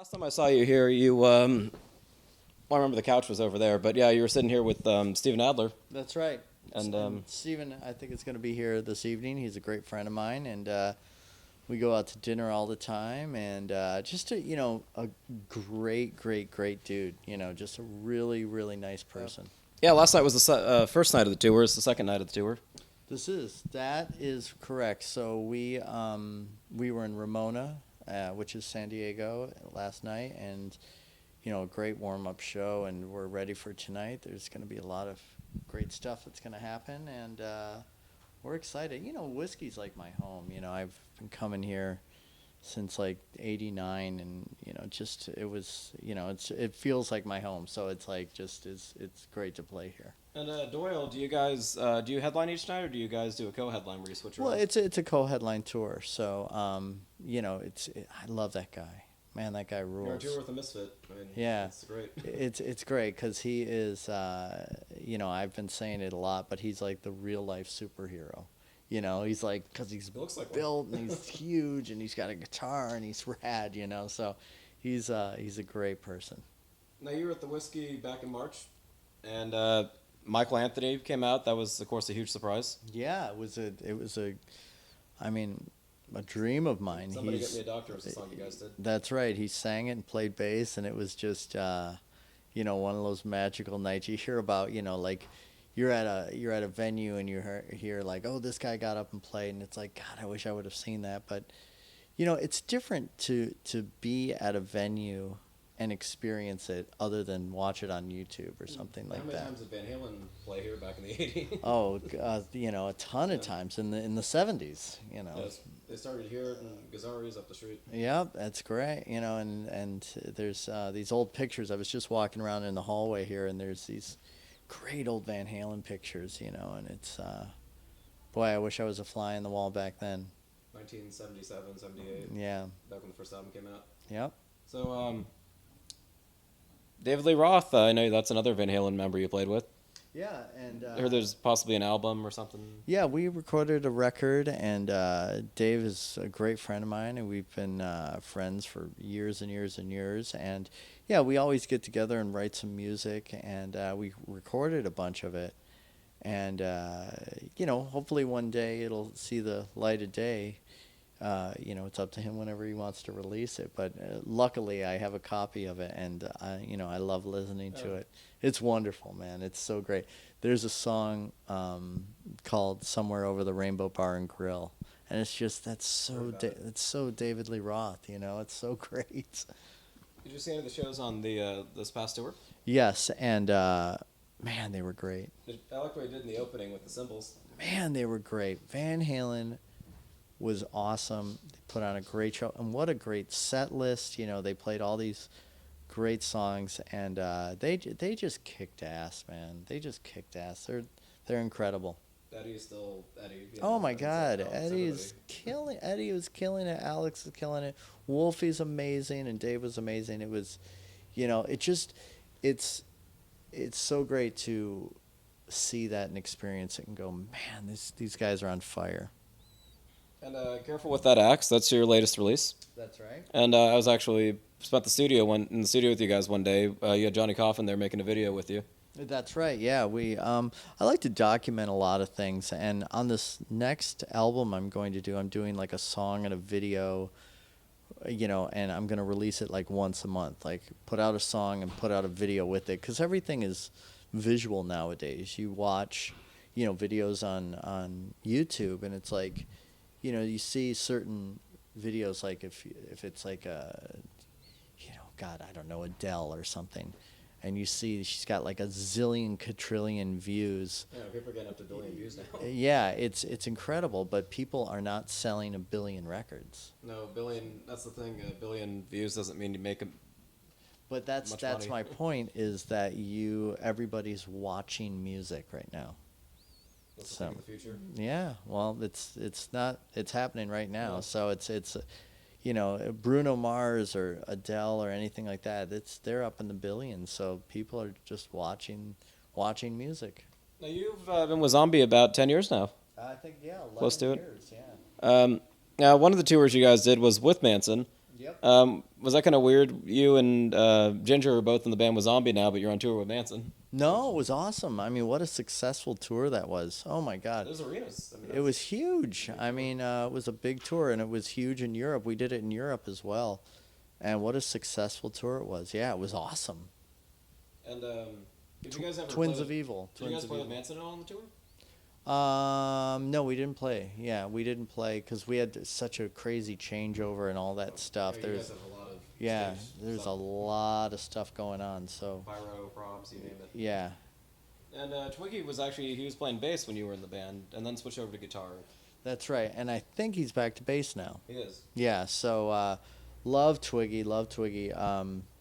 Last time I saw you here, well, I remember the couch was over there, but yeah, you were sitting here with Steven Adler. That's right. And Steven, I think, is going to be here this evening. He's a great friend of mine, and we go out to dinner all the time. And just a great dude. Just a really, really nice person. Yeah, last night was the first night of the tour. It's the second night of the tour. That is correct. So we were in Ramona, which is San Diego, last night, and a great warm-up show, and we're ready for tonight. There's going to be a lot of great stuff that's going to happen, and we're excited. Whiskey's like my home. I've been coming here since like '89, and it feels like my home. So it's like it's great to play here. And Doyle, do you guys do you headline each night, or do you guys do a co-headline where you switch around? Well, it's a co-headline tour, so I love that guy. Man, that guy rules. You're on tour with a misfit. I mean, yeah, it's great. it's great because he is. I've been saying it a lot, but he's like the real life superhero. He's like, because he's built and he's huge and he's got a guitar and he's rad. So he's a great person. Now you were at the Whisky back in March, and Michael Anthony came out. That was, of course, a huge surprise. Yeah, it was a dream of mine. Somebody Get Me a Doctor was the song you guys did. That's right. He sang it and played bass, and it was just one of those magical nights you hear about. Like you're at a venue and you hear like, oh, this guy got up and played, and it's like, God, I wish I would have seen that. But it's different to be at a venue and experience it other than watch it on YouTube or something like that. How many times did Van Halen play here back in the '80s? Oh, a ton of times in the '70s. Yes, they started here and Gazzari's up the street. Yeah, that's great. And there's these old pictures. I was just walking around in the hallway here, and there's these great old Van Halen pictures. And it's boy, I wish I was a fly on the wall back then. 1977, 78. Yeah. Back when the first album came out. Yep. So, David Lee Roth, I know that's another Van Halen member you played with. Yeah, and I heard there's possibly an album or something. Yeah, we recorded a record, and Dave is a great friend of mine, and we've been friends for years and years and years. And yeah, we always get together and write some music, and we recorded a bunch of it. And hopefully one day it'll see the light of day. It's up to him whenever he wants to release it. But luckily, I have a copy of it, and I love listening to it. It's wonderful, man. It's so great. There's a song called "Somewhere Over the Rainbow Bar and Grill," and it's just it's so David Lee Roth. It's so great. Did you see any of the shows on the this past tour? Yes, and man, they were great. I like what he did in the opening with the cymbals. Man, they were great. Van Halen was awesome. They put on a great show, and what a great set list. They played all these great songs, and they just kicked ass, man. They just kicked ass. They're incredible. Eddie's still Eddie. Oh my God, Eddie was killing it. Alex is killing it. Wolfie's amazing, and Dave was amazing. It was, it's so great to see that and experience it and go, man, these guys are on fire. And careful with that axe. That's your latest release. That's right. And I was actually spent in the studio with you guys one day. You had Johnny Coffin there making a video with you. That's right. Yeah, I like to document a lot of things, and on this next album I'm doing like a song and a video, and I'm going to release it like once a month. Like put out a song and put out a video with it, because everything is visual nowadays. You watch, videos on YouTube, and it's like, you see certain videos, like if it's like God, I don't know, Adele or something, and you see she's got like a zillion, quadrillion views. Yeah, people are getting up to billion views now. Yeah, it's incredible, but people are not selling a billion records. No, billion, that's the thing. A billion views doesn't mean you make them. But that's my point, is that everybody's watching music right now. That's the thing of the future. Yeah, well, it's happening right now. Yeah. So it's Bruno Mars or Adele or anything like that. They're up in the billions. So people are just watching music. Now you've been with Zombie about 10 years now. I think 11 close to years, it. Yeah. Now one of the tours you guys did was with Manson. Yep. Was that kind of weird? You and Ginger are both in the band with Zombie now, but you're on tour with Manson. No, it was awesome. I mean, what a successful tour that was. Oh my God. There's arenas. I mean, It was huge. I mean, it was a big tour, and it was huge in Europe. We did it in Europe as well. And what a successful tour it was. Yeah, it was awesome. And did you guys ever Twins play of Evil. Did you Twins guys of play with Evil. Manson at all on the tour? No, we didn't play. Yeah, we didn't play because we had such a crazy changeover and all that stuff. Yeah, you guys There's, have a lot of yeah, stage there's stuff. a lot of stuff going on. So, Pyro, props, you name it. yeah, And Twiggy was actually, he was playing bass when you were in the band, and then switched over to guitar. that's right. And I think he's back to bass now. He is. Yeah. So, love Twiggy. Love Twiggy.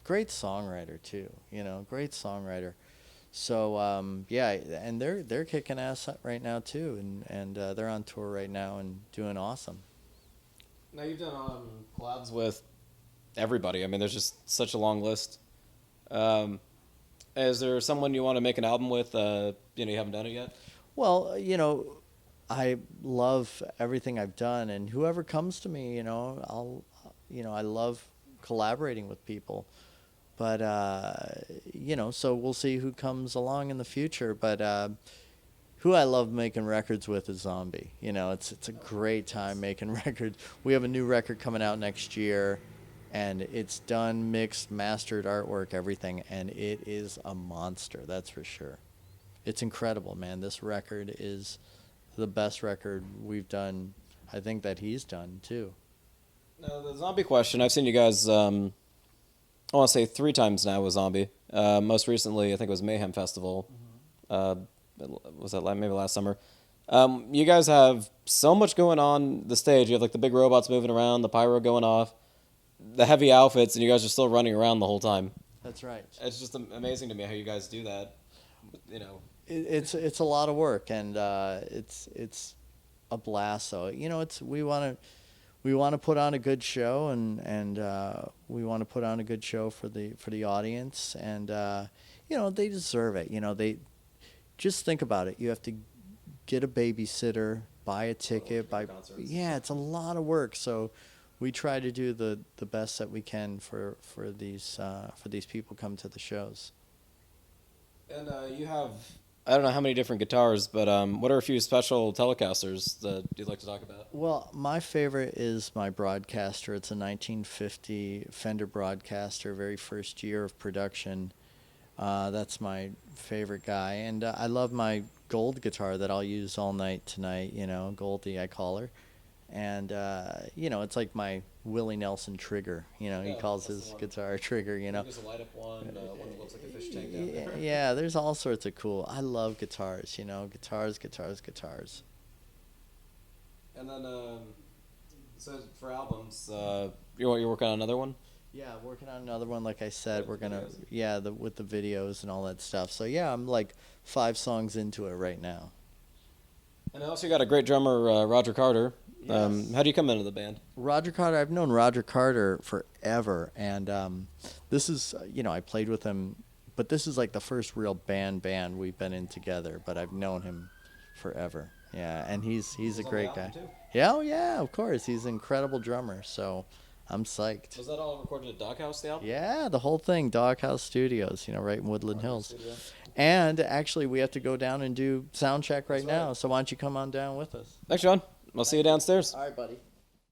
Great songwriter too. Great songwriter. So yeah, and they're kicking ass right now too, and they're on tour right now and doing awesome. Now you've done collabs with everybody. I mean, there's just such a long list. Is there someone you want to make an album with? You haven't done it yet. Well, I love everything I've done, and whoever comes to me, I love collaborating with people. But, so we'll see who comes along in the future. But who I love making records with is Zombie. It's a great time making records. We have a new record coming out next year, and it's done, mixed, mastered, artwork, everything, and it is a monster, that's for sure. It's incredible, man. This record is the best record we've done, I think, that he's done, too. Now, the Zombie question, I've seen you guys... I want to say 3 times now with Zombie. Most recently, I think it was Mayhem Festival. Was that maybe last summer? You guys have so much going on the stage. You have like the big robots moving around, the pyro going off, the heavy outfits, and you guys are still running around the whole time. That's right. It's just amazing to me how you guys do that. It's a lot of work, and it's a blast. So we want to put on a good show, and we want to put on a good show for the audience, and they deserve it. They just think about it. You have to get a babysitter, buy a ticket, yeah, it's a lot of work. So we try to do the best that we can for these people come to the shows. And you have, I don't know how many different guitars, but what are a few special Telecasters that you'd like to talk about? Well, my favorite is my Broadcaster. It's a 1950 Fender Broadcaster, very first year of production. That's my favorite guy. And I love my gold guitar that I'll use all night tonight, Goldie, I call her. And, it's like my Willie Nelson Trigger. He calls his guitar Trigger, There's a light-up one that looks like a fish tank down there. Yeah, there's all sorts of cool. I love guitars, guitars. And then, so for albums, you're working on another one? Yeah, working on another one. Like I said, we're gonna videos. with the videos and all that stuff. So yeah, I'm like 5 songs into it right now. And also, you got a great drummer, Roger Carter. Yes. How do you come into the band? Roger Carter, I've known Roger Carter forever, and this is I played with him, but this is like the first real band we've been in together. But I've known him forever. Yeah, and he's a great guy. Too? Yeah, oh yeah, of course. He's an incredible drummer. So I'm psyched. Was that all recorded at Doghouse, the album? Yeah, the whole thing, Doghouse Studios, right in Woodland Hills. Studio. And actually, we have to go down and do sound check right now. So why don't you come on down with us? Thanks, John. I'll see you downstairs. All right, buddy.